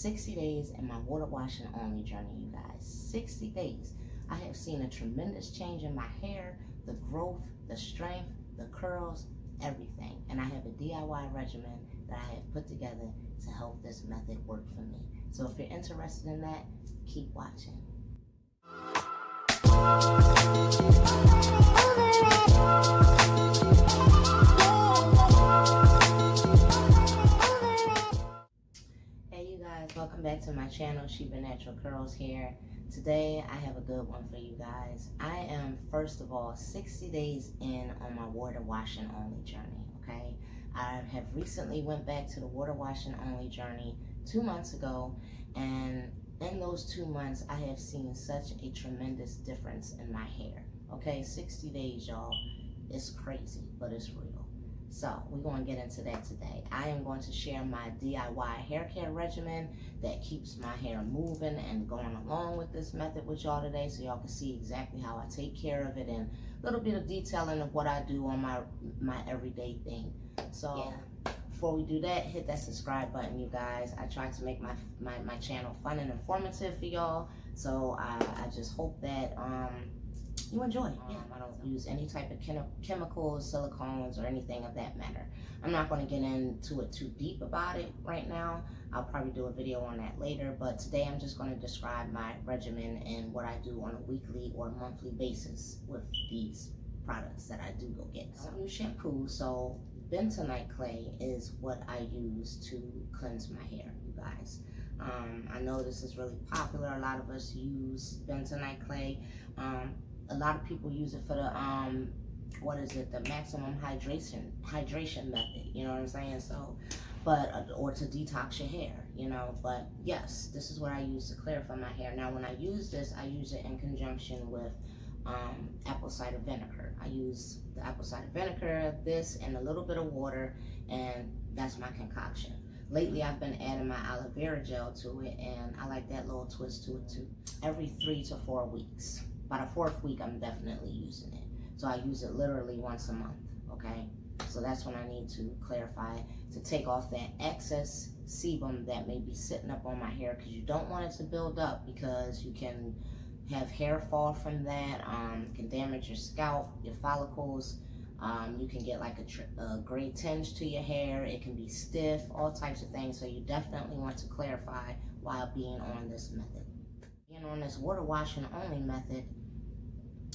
60 days in my water washing only journey, you guys. 60 days. I have seen a tremendous change in my hair, the growth, the strength, the curls, everything. And I have a DIY regimen that I have put together to help this method work for me. So if you're interested in that, keep watching. Hey you guys, welcome back to my channel. Shea Natural Curls here. Today I have a good one for you guys. I am first of all 60 days in on my water washing only journey. Okay, I have recently went back to the water washing only journey 2 months ago, and in those 2 months I have seen such a tremendous difference in my hair. Okay, 60 days, y'all. It's crazy, but it's real. So we're going to get into that today. I am going to share my DIY hair care regimen that keeps my hair moving and going along with this method with y'all today, so y'all can see exactly how I take care of it and a little bit of detailing of what I do on my everyday thing. So yeah, before we do that, hit that subscribe button, you guys. I try to make my channel fun and informative for y'all, so I just hope that you enjoy. I don't use any type of chemicals, silicones, or anything of that matter. I'm not going to get into it too deep about it right now. I'll probably do a video on that later, but today I'm just going to describe my regimen and what I do on a weekly or monthly basis with these products that I do go get. I don't use shampoo, so Bentonite clay is what I use to cleanse my hair, you guys. I know this is really popular. A lot of us use Bentonite clay. A lot of people use it for the the maximum hydration method, you know what I'm saying? So, but or to detox your hair, you know. But yes, this is what I use to clarify my hair. Now, when I use this, I use it in conjunction with apple cider vinegar. I use the apple cider vinegar, this, and a little bit of water, and that's my concoction. Lately, I've been adding my aloe vera gel to it, and I like that little twist to it too. Every 3 to 4 weeks. By the 4th week, I'm definitely using it. So I use it literally once a month, okay? So that's when I need to clarify, to take off that excess sebum that may be sitting up on my hair, because you don't want it to build up, because you can have hair fall from that, can damage your scalp, your follicles. You can get like a gray tinge to your hair. It can be stiff, all types of things. So you definitely want to clarify while being on this method. Being on this water washing only method,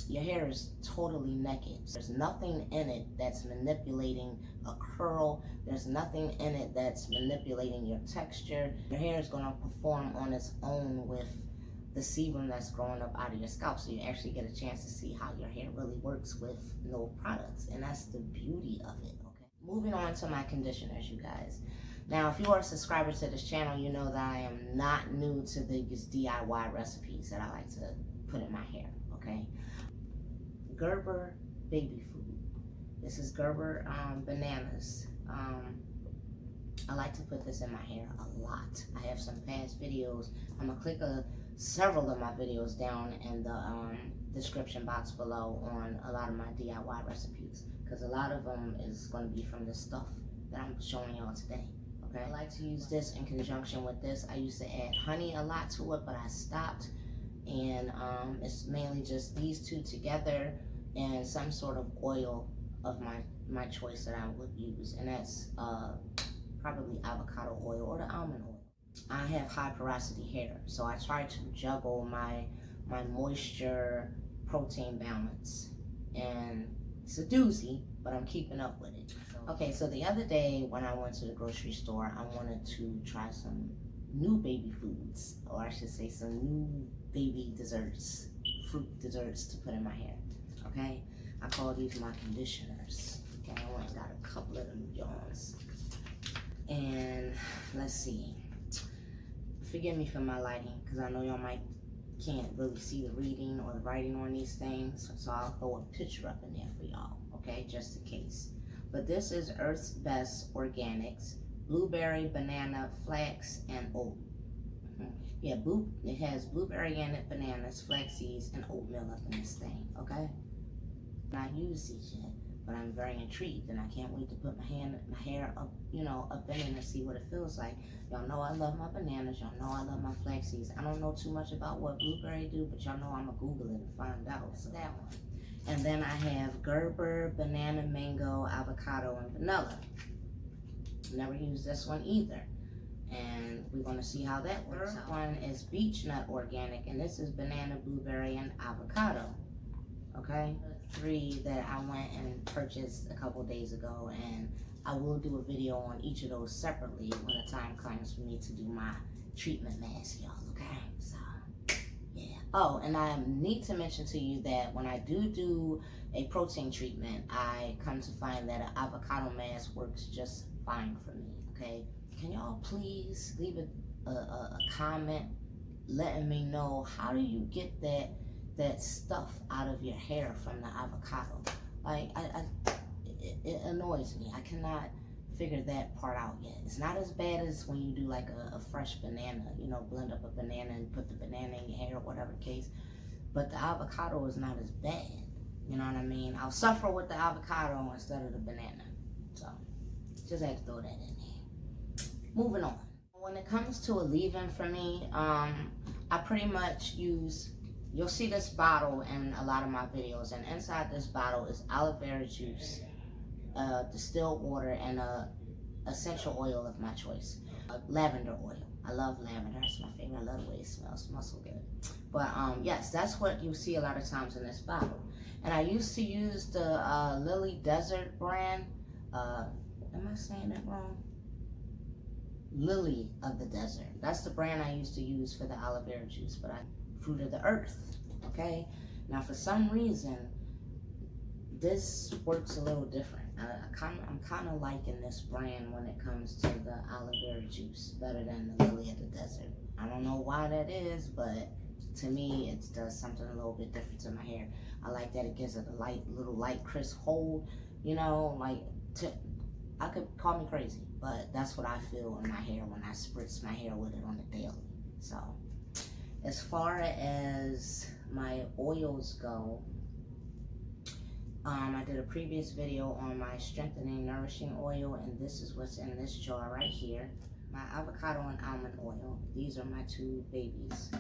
your hair is totally naked. There's nothing in it that's manipulating a curl. There's nothing in it that's manipulating your texture. Your hair is going to perform on its own with the sebum that's growing up out of your scalp, so you actually get a chance to see how your hair really works with no products, and that's the beauty of it. Okay, moving on to my conditioners, you guys. Now, if you are a subscriber to this channel, you know that I am not new to these DIY recipes that I like to put in my hair. Okay, Gerber baby food. This is Gerber bananas. I like to put this in my hair a lot. I have some past videos. I'm gonna click several of my videos down in the description box below on a lot of my DIY recipes, because a lot of them is going to be from the stuff that I'm showing y'all today. Okay, I like to use this in conjunction with this. I used to add honey a lot to it, but I stopped, and it's mainly just these two together and some sort of oil of my choice that I would use, and that's probably avocado oil or the almond oil. I have high porosity hair, so I try to juggle my moisture protein balance, and it's a doozy, but I'm keeping up with it. Okay, so the other day when I went to the grocery store, I wanted to try some new baby foods, or I should say some new baby desserts, fruit desserts to put in my hair. Okay, I call these my conditioners. Okay, I went and got a couple of them Jones, and let's see. Forgive me for my lighting, because I know y'all can't really see the reading or the writing on these things, so I'll throw a picture up in there for y'all, okay, just in case. But this is Earth's Best Organics, blueberry, banana, flax, and oat. Yeah, it has blueberry in it, bananas, flax seeds, and oatmeal up in this thing, okay? Not used these yet, but I'm very intrigued, and I can't wait to put my hair up, up in it and see what it feels like. Y'all know I love my bananas. Y'all know I love my flax seeds. I don't know too much about what blueberry do, but y'all know I'm gonna Google it and find out. So that one. And then I have Gerber, banana, mango, avocado, and vanilla. Never used this one either. And we're gonna see how that works out. One is beech nut organic, and this is banana, blueberry, and avocado. Okay? 3 that I went and purchased a couple days ago, and I will do a video on each of those separately when the time comes for me to do my treatment mask, y'all. Okay? So, yeah. Oh, and I need to mention to you that when I do a protein treatment, I come to find that an avocado mask works just fine for me. Okay? Can y'all please leave a comment letting me know, how do you get that stuff out of your hair from the avocado? Like, it annoys me. I cannot figure that part out yet. It's not as bad as when you do like a fresh banana, blend up a banana and put the banana in your hair or whatever the case. But the avocado is not as bad. You know what I mean? I'll suffer with the avocado instead of the banana. So, just had to throw that in there. Moving on. When it comes to a leave-in for me, I pretty much use, you'll see this bottle in a lot of my videos, and inside this bottle is aloe vera juice, distilled water, and essential oil of my choice. Lavender oil. I love lavender. It's my favorite. I love the way it smells. It smells so good. But yes, that's what you see a lot of times in this bottle. And I used to use the Lily Desert brand. Am I saying that wrong? Lily of the Desert. That's the brand I used to use for the aloe vera juice, but fruit of the earth. Okay? Now, for some reason, this works a little different. I'm kind of liking this brand when it comes to the aloe vera juice better than the Lily of the Desert. I don't know why that is, but to me, it does something a little bit different to my hair. I like that it gives it a little light, crisp hold. I could call me crazy, but that's what I feel in my hair when I spritz my hair with it on the daily. So, as far as my oils go, I did a previous video on my strengthening nourishing oil, and this is what's in this jar right here. My avocado and almond oil. These are my 2 babies.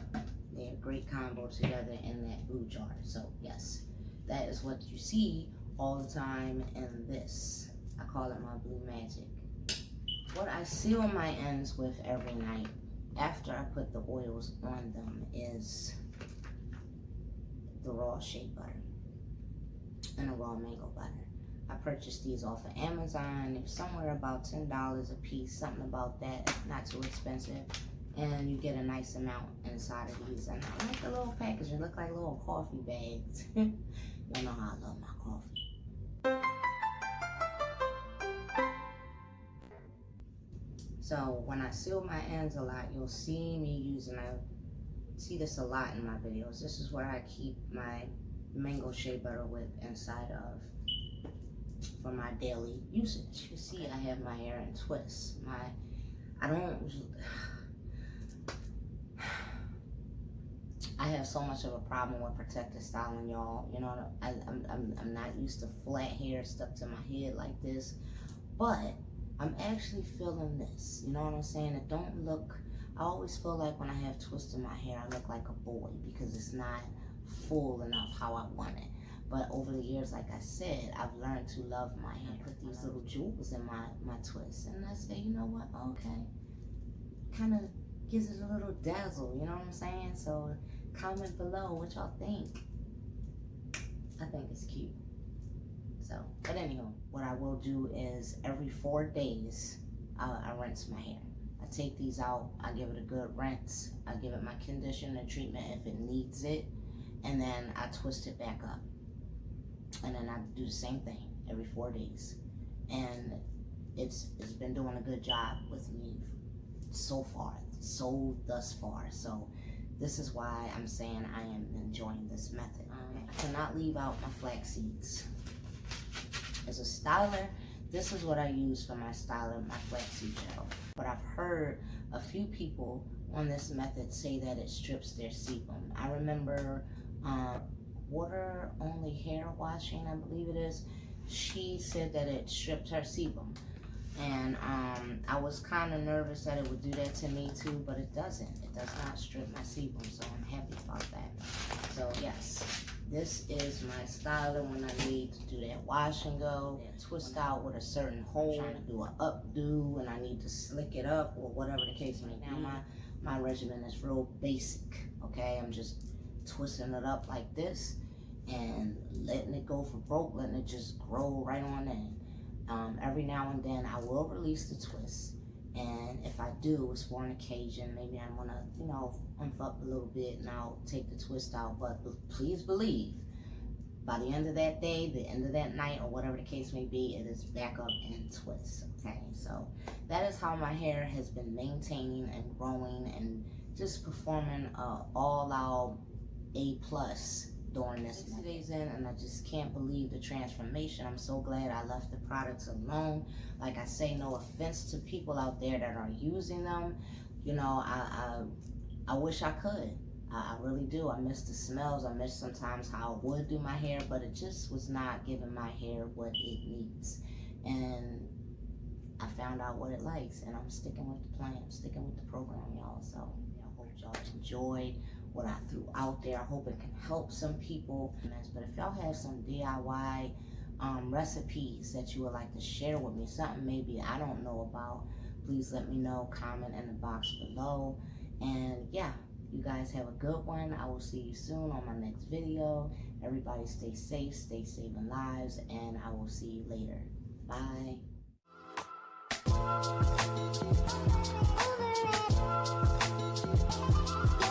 They're a great combo together in that blue jar. So yes, that is what you see all the time in this. I call it my blue magic. What I seal my ends with every night after I put the oils on them is the raw shea butter and the raw mango butter. I purchased these off of Amazon. They're somewhere about $10 a piece, something about that, not too expensive. And you get a nice amount inside of these. And I like the little package. It look like little coffee bags. You know how I love my coffee. So when I seal my ends a lot, you'll see me using, I see this a lot in my videos. This is what I keep my mango shea butter with inside of for my daily usage. You see I have my hair in twists. I have so much of a problem with protective styling, y'all. I'm not used to flat hair stuck to my head like this, but I'm actually feeling this. You know what I'm saying? It don't look, I always feel like when I have twists in my hair, I look like a boy because it's not full enough how I want it. But over the years, like I said, I've learned to love my hair. I put these little jewels in my twists, and I say, you know what? Okay. Kind of gives it a little dazzle, you know what I'm saying? So comment below what y'all think. I think it's cute. So, but anyhow, what I will do is every 4 days, I rinse my hair. I take these out, I give it a good rinse, I give it my conditioner treatment if it needs it, and then I twist it back up. And then I do the same thing every 4 days. And it's been doing a good job with me thus far. So this is why I'm saying I am enjoying this method. I cannot leave out my flax seeds. As a styler, this is what I use for my styler, my flaxseed gel. But I've heard a few people on this method say that it strips their sebum. I remember water only hair washing, I believe it is. she said that it stripped her sebum. And I was kind of nervous that it would do that to me too, but it doesn't. It does not strip my sebum, so I'm happy about that. So yes, this is my styler when I need to do that wash and go, that twist out with a certain hole, trying to do an updo, and I need to slick it up or whatever the case may be. Now my regimen is real basic, okay? I'm just twisting it up like this and letting it go for broke, letting it just grow right on in. Every now and then I will release the twist, and if I do, it's for an occasion. Maybe I'm gonna, you know, ump up a little bit and I'll take the twist out. But please believe, by the end of that day, the end of that night, or whatever the case may be, it is back up and twist. Okay, so that is how my hair has been maintaining and growing and just performing all out A+ during this 60 days in, and I just can't believe the transformation. I'm so glad I left the products alone. Like I say, no offense to people out there that are using them. You know, I wish I could. I really do. I miss the smells. I miss sometimes how I would do my hair, but it just was not giving my hair what it needs. And I found out what it likes, and I'm sticking with the plan. I'm sticking with the program, y'all. So I hope y'all enjoyed what I threw out there. I hope it can help some people. But if y'all have some DIY recipes that you would like to share with me, something maybe I don't know about, please let me know. Comment in the box below. And yeah, you guys have a good one. I will see you soon on my next video. Everybody stay saving lives, and I will see you later. Bye. Over it.